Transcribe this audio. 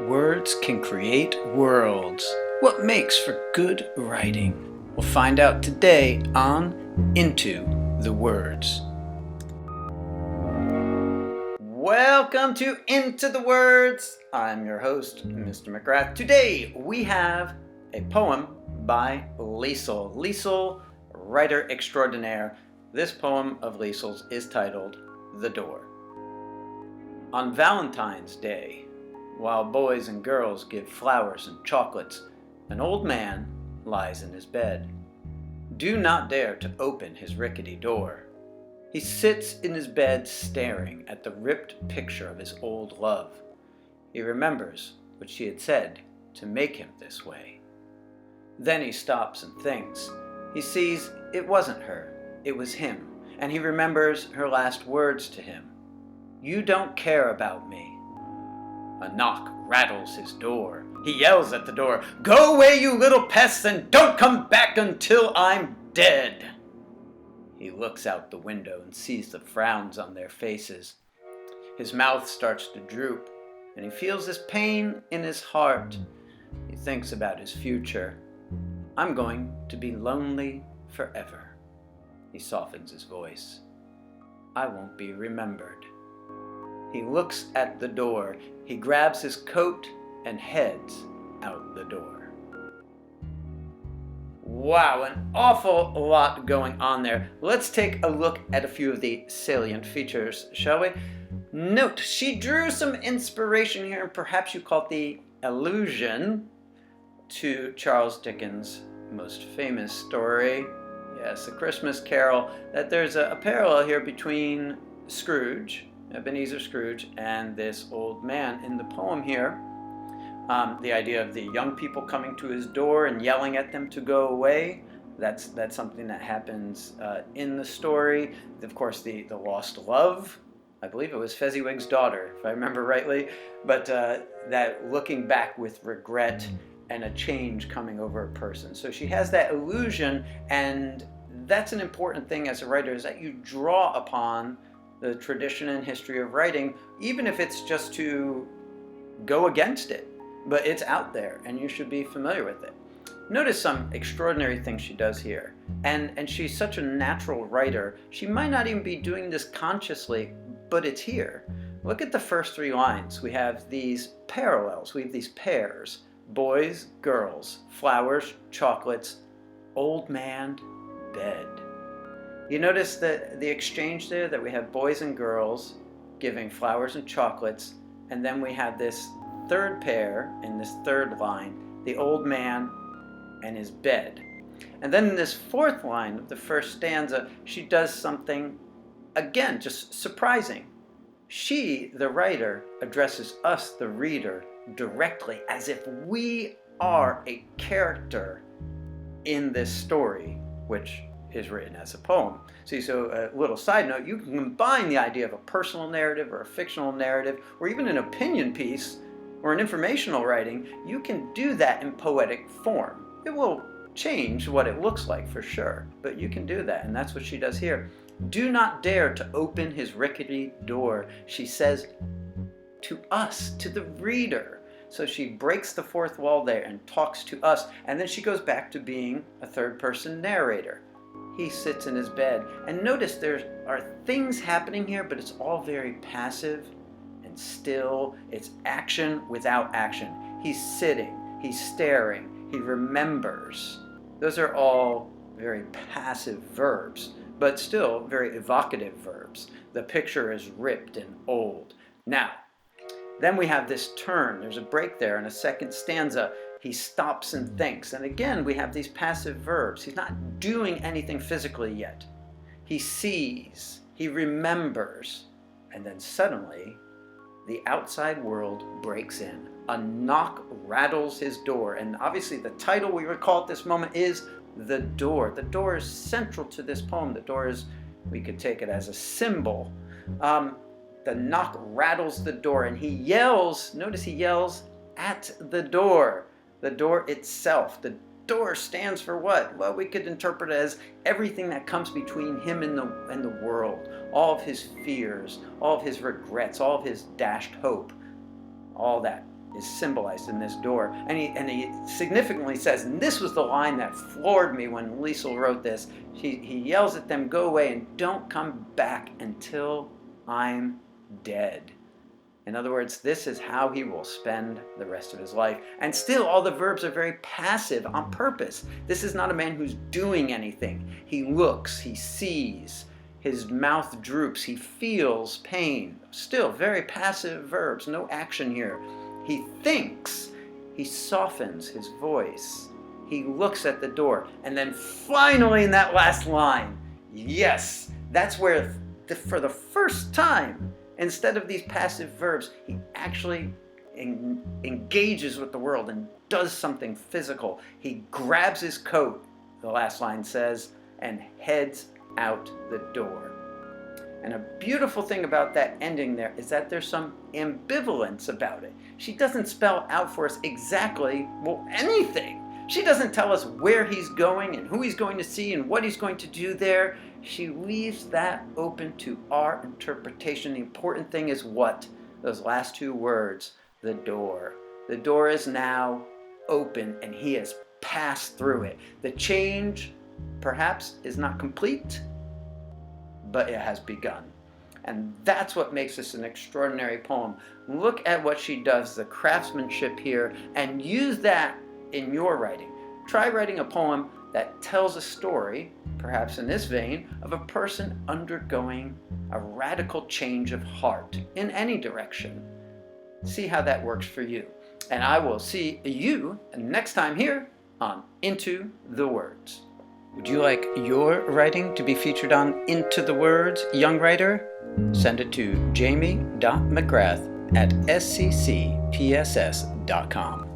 Words can create worlds. What makes for good writing? We'll find out today on Into the Words. Welcome to Into the Words. I'm your host, Mr. McGrath. Today we have a poem by Liesel. Liesel, writer extraordinaire. This poem of Liesel's is titled The Door. On Valentine's Day, while boys and girls give flowers and chocolates, an old man lies in his bed. Do not dare to open his rickety door. He sits in his bed staring at the ripped picture of his old love. He remembers what she had said to make him this way. Then he stops and thinks. He sees it wasn't her, it was him, and he remembers her last words to him. You don't care about me. A knock rattles his door. He yells at the door, Go away, you little pests, and don't come back until I'm dead. He looks out the window and sees the frowns on their faces. His mouth starts to droop, and he feels this pain in his heart. He thinks about his future. I'm going to be lonely forever. He softens his voice. I won't be remembered. He looks at the door. He grabs his coat and heads out the door. Wow, an awful lot going on there. Let's take a look at a few of the salient features, shall we? Note, she drew some inspiration here, and perhaps you call it the allusion to Charles Dickens' most famous story, yes, A Christmas Carol, that there's a parallel here between Scrooge, Ebenezer Scrooge, and this old man in the poem here. The idea of the young people coming to his door and yelling at them to go away, that's something that happens in the story. Of course, the lost love, I believe it was Fezziwig's daughter, if I remember rightly, but that looking back with regret and a change coming over a person. So she has that illusion, and that's an important thing as a writer, is that you draw upon the tradition and history of writing, even if it's just to go against it. But it's out there, and you should be familiar with it. Notice some extraordinary things she does here. And she's such a natural writer, she might not even be doing this consciously, but it's here. Look at the first three lines. We have these parallels, we have these pairs. Boys, girls, flowers, chocolates, old man, bed. You notice the exchange there, that we have boys and girls giving flowers and chocolates, and then we have this third pair in this third line, the old man and his bed. And then in this fourth line of the first stanza, she does something, again, just surprising. She, the writer, addresses us, the reader, directly, as if we are a character in this story, which is written as a poem. See, so a little side note, you can combine the idea of a personal narrative or a fictional narrative, or even an opinion piece or an informational writing. You can do that in poetic form. It will change what it looks like for sure, but you can do that, and that's what she does here. Do not dare to open his rickety door, she says to us, to the reader. So she breaks the fourth wall there and talks to us, and then she goes back to being a third-person narrator. He sits in his bed, and notice there are things happening here, but it's all very passive and still. It's action without action. He's sitting, he's staring, he remembers. Those are all very passive verbs, but still very evocative verbs. The picture is ripped and old. Now, then we have this turn. There's a break there in a second stanza. He stops and thinks. And again, we have these passive verbs. He's not doing anything physically yet. He sees, he remembers, and then suddenly the outside world breaks in. A knock rattles his door. And obviously the title we recall at this moment is The Door. The door is central to this poem. The door is, we could take it as a symbol. The knock rattles the door, and he yells, notice he yells at the door itself. The door stands for what? Well, we could interpret it as everything that comes between him and the world. All of his fears, all of his regrets, all of his dashed hope, all that is symbolized in this door. And he significantly says, and this was the line that floored me when Liesel wrote this, he yells at them, "Go away and don't come back until I'm dead." In other words, this is how he will spend the rest of his life. And still, all the verbs are very passive on purpose. This is not a man who's doing anything. He looks, he sees, his mouth droops, he feels pain. Still, very passive verbs, no action here. He thinks, he softens his voice, he looks at the door. And then finally in that last line, yes, that's where for the first time, instead of these passive verbs, he actually engages with the world and does something physical. He grabs his coat, the last line says, and heads out the door. And a beautiful thing about that ending there is that there's some ambivalence about it. She doesn't spell out for us exactly, well, anything. She doesn't tell us where he's going and who he's going to see and what he's going to do there. She leaves that open to our interpretation. The important thing is what? Those last two words, the door. The door is now open and he has passed through it. The change, perhaps, is not complete, but it has begun. And that's what makes this an extraordinary poem. Look at what she does, the craftsmanship here, and use that in your writing. Try writing a poem that tells a story, perhaps in this vein, of a person undergoing a radical change of heart in any direction. See how that works for you. And I will see you next time here on Into the Words. Would you like your writing to be featured on Into the Words, young writer? Send it to jamie.mcgrath@sccpss.com.